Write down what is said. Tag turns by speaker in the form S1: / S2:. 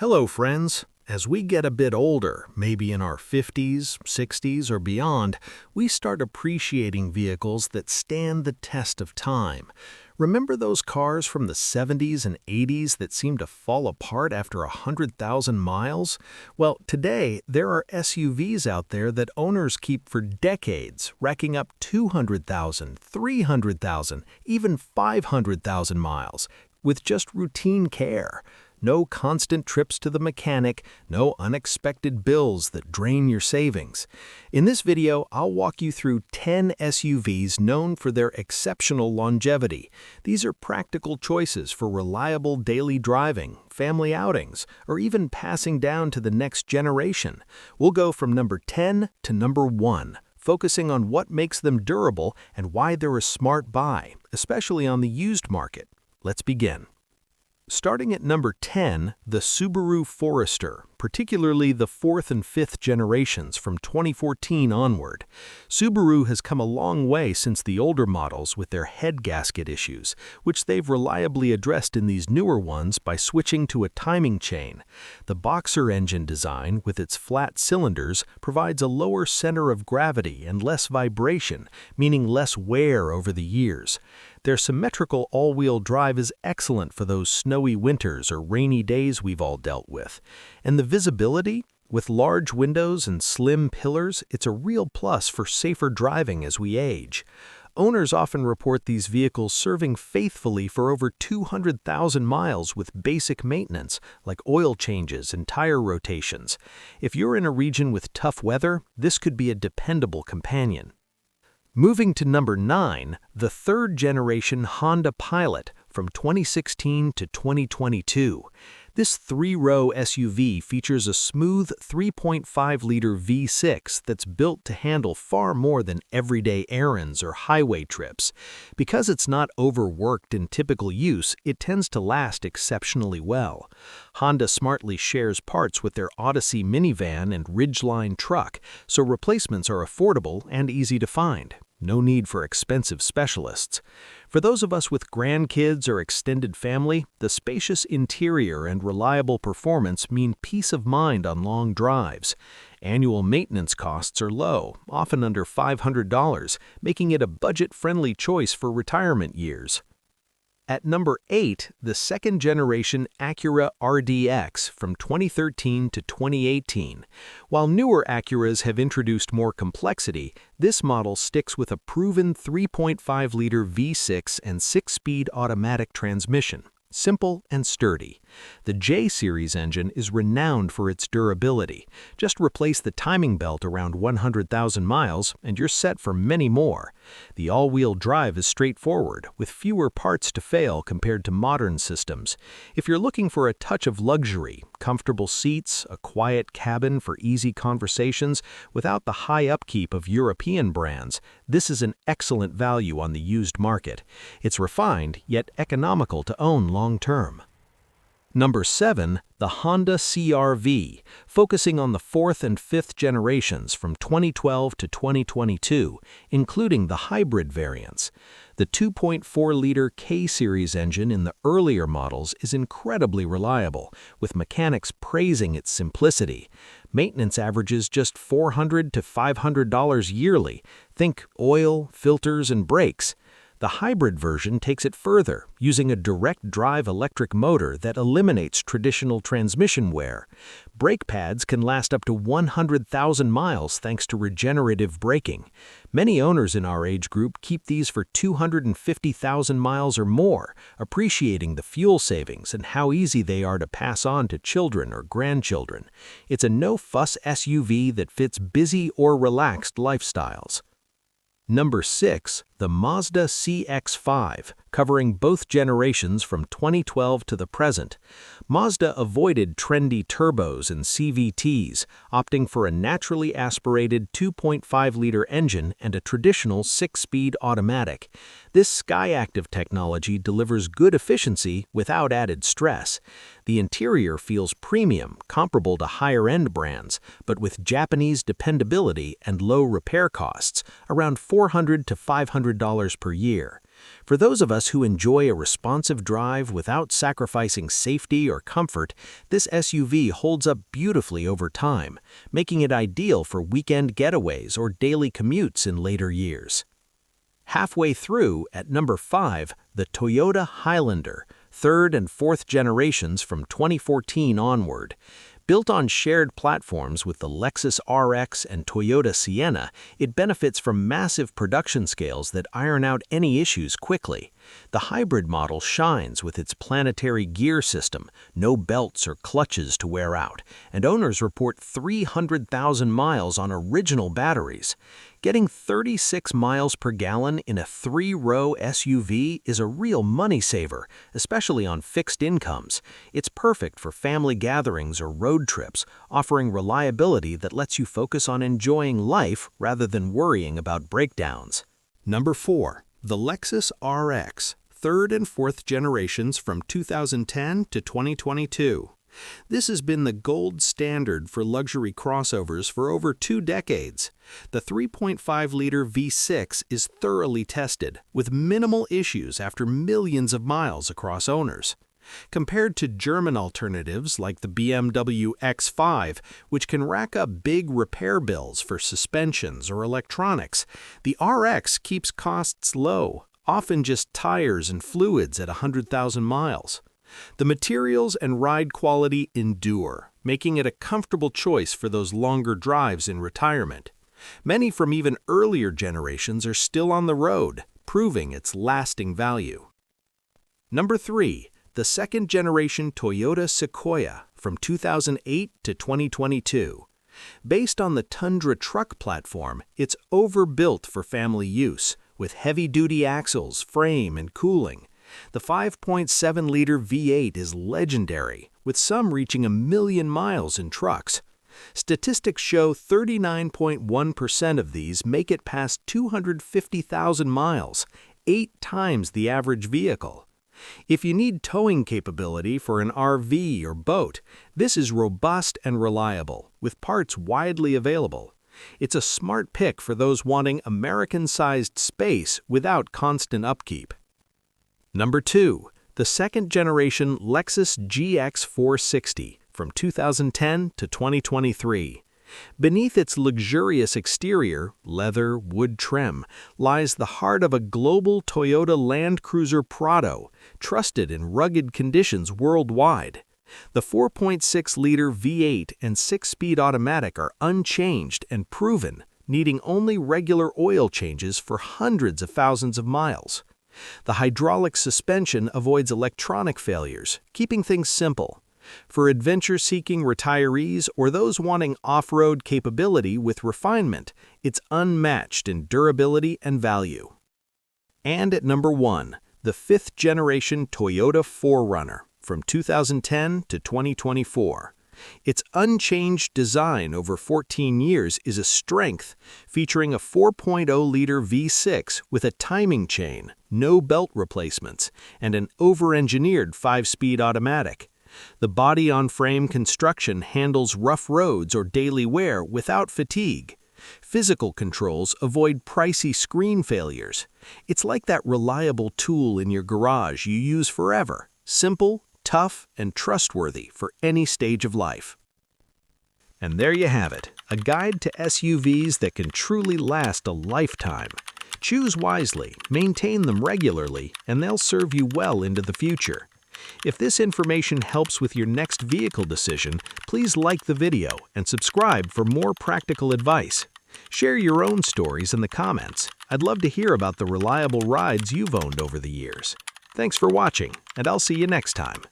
S1: Hello, friends. As we get a bit older, maybe in our 50s, 60s, or beyond, we start appreciating vehicles that stand the test of time. Remember those cars from the 70s and 80s that seemed to fall apart after 100,000 miles? Well, today, there are SUVs out there that owners keep for decades, racking up 200,000, 300,000, even 500,000 miles, with just routine care. No constant trips to the mechanic, no unexpected bills that drain your savings. In this video, I'll walk you through 10 SUVs known for their exceptional longevity. These are practical choices for reliable daily driving, family outings, or even passing down to the next generation. We'll go from number 10 to number 1. Focusing on what makes them durable and why they're a smart buy, especially on the used market. Let's begin. Starting at number 10, the Subaru Forester, particularly the 4th and 5th generations from 2014 onward. Subaru has come a long way since the older models with their head gasket issues, which they've reliably addressed in these newer ones by switching to a timing chain. The Boxer engine design, with its flat cylinders, provides a lower center of gravity and less vibration, meaning less wear over the years. Their symmetrical all-wheel drive is excellent for those snowy winters or rainy days we've all dealt with. And the visibility? With large windows and slim pillars, it's a real plus for safer driving as we age. Owners often report these vehicles serving faithfully for over 200,000 miles with basic maintenance, like oil changes and tire rotations. If you're in a region with tough weather, this could be a dependable companion. Moving to number 9, the 3rd generation Honda Pilot from 2016 to 2022. This 3-row SUV features a smooth 3.5-liter V6 that's built to handle far more than everyday errands or highway trips. Because it's not overworked in typical use, it tends to last exceptionally well. Honda smartly shares parts with their Odyssey minivan and Ridgeline truck, so replacements are affordable and easy to find. No need for expensive specialists. For those of us with grandkids or extended family, the spacious interior and reliable performance mean peace of mind on long drives. Annual maintenance costs are low, often under $500, making it a budget-friendly choice for retirement years. At number 8, the 2nd generation Acura RDX from 2013 to 2018. While newer Acuras have introduced more complexity, this model sticks with a proven 3.5-liter V6 and 6-speed automatic transmission. Simple and sturdy. The J-Series engine is renowned for its durability. Just replace the timing belt around 100,000 miles and you're set for many more. The all-wheel drive is straightforward, with fewer parts to fail compared to modern systems. If you're looking for a touch of luxury, comfortable seats, a quiet cabin for easy conversations, without the high upkeep of European brands, this is an excellent value on the used market. It's refined, yet economical to own long-term. Number 7, the Honda CR-V, focusing on the 4th and 5th generations from 2012 to 2022, including the hybrid variants. The 2.4-liter K-Series engine in the earlier models is incredibly reliable, with mechanics praising its simplicity. Maintenance averages just $400 to $500 yearly. Think oil, filters, and brakes. The hybrid version takes it further, using a direct-drive electric motor that eliminates traditional transmission wear. Brake pads can last up to 100,000 miles thanks to regenerative braking. Many owners in our age group keep these for 250,000 miles or more, appreciating the fuel savings and how easy they are to pass on to children or grandchildren. It's a no-fuss SUV that fits busy or relaxed lifestyles. Number 6, the Mazda CX-5, covering both generations from 2012 to the present. Mazda avoided trendy turbos and CVTs, opting for a naturally aspirated 2.5-liter engine and a traditional 6-speed automatic. This Skyactiv technology delivers good efficiency without added stress. The interior feels premium, comparable to higher-end brands, but with Japanese dependability and low repair costs, around $400 to $500 per year. For those of us who enjoy a responsive drive without sacrificing safety or comfort, this SUV holds up beautifully over time, making it ideal for weekend getaways or daily commutes in later years. Halfway through, at number 5, the Toyota Highlander, third and fourth generations from 2014 onward. Built on shared platforms with the Lexus RX and Toyota Sienna, it benefits from massive production scales that iron out any issues quickly. The hybrid model shines with its planetary gear system, no belts or clutches to wear out, and owners report 300,000 miles on original batteries. Getting 36 miles per gallon in a 3-row SUV is a real money saver, especially on fixed incomes. It's perfect for family gatherings or road trips, offering reliability that lets you focus on enjoying life rather than worrying about breakdowns. Number 4. The Lexus RX, third and fourth generations from 2010 to 2022. This has been the gold standard for luxury crossovers for over 2 decades. The 3.5-liter V6 is thoroughly tested, with minimal issues after millions of miles across owners. Compared to German alternatives like the BMW X5, which can rack up big repair bills for suspensions or electronics, the RX keeps costs low, often just tires and fluids at 100,000 miles. The materials and ride quality endure, making it a comfortable choice for those longer drives in retirement. Many from even earlier generations are still on the road, proving its lasting value. Number 3. The second-generation Toyota Sequoia from 2008 to 2022. Based on the Tundra truck platform, it's overbuilt for family use, with heavy-duty axles, frame, and cooling. The 5.7-liter V8 is legendary, with some reaching 1 million miles in trucks. Statistics show 39.1% of these make it past 250,000 miles, 8 times the average vehicle. If you need towing capability for an RV or boat, this is robust and reliable, with parts widely available. It's a smart pick for those wanting American-sized space without constant upkeep. Number 2. The second-generation Lexus GX460 from 2010 to 2023. Beneath its luxurious exterior, leather, wood trim, lies the heart of a global Toyota Land Cruiser Prado, trusted in rugged conditions worldwide. The 4.6-liter V8 and 6-speed automatic are unchanged and proven, needing only regular oil changes for hundreds of thousands of miles. The hydraulic suspension avoids electronic failures, keeping things simple. For adventure-seeking retirees or those wanting off-road capability with refinement, it's unmatched in durability and value. And at number 1, the 5th-generation Toyota 4Runner from 2010 to 2024. Its unchanged design over 14 years is a strength, featuring a 4.0-liter V6 with a timing chain, no belt replacements, and an over-engineered 5-speed automatic. The body-on-frame construction handles rough roads or daily wear without fatigue. Physical controls avoid pricey screen failures. It's like that reliable tool in your garage you use forever, simple, tough, and trustworthy for any stage of life. And there you have it, a guide to SUVs that can truly last a lifetime. Choose wisely, maintain them regularly, and they'll serve you well into the future. If this information helps with your next vehicle decision, please like the video and subscribe for more practical advice. Share your own stories in the comments. I'd love to hear about the reliable rides you've owned over the years. Thanks for watching, and I'll see you next time.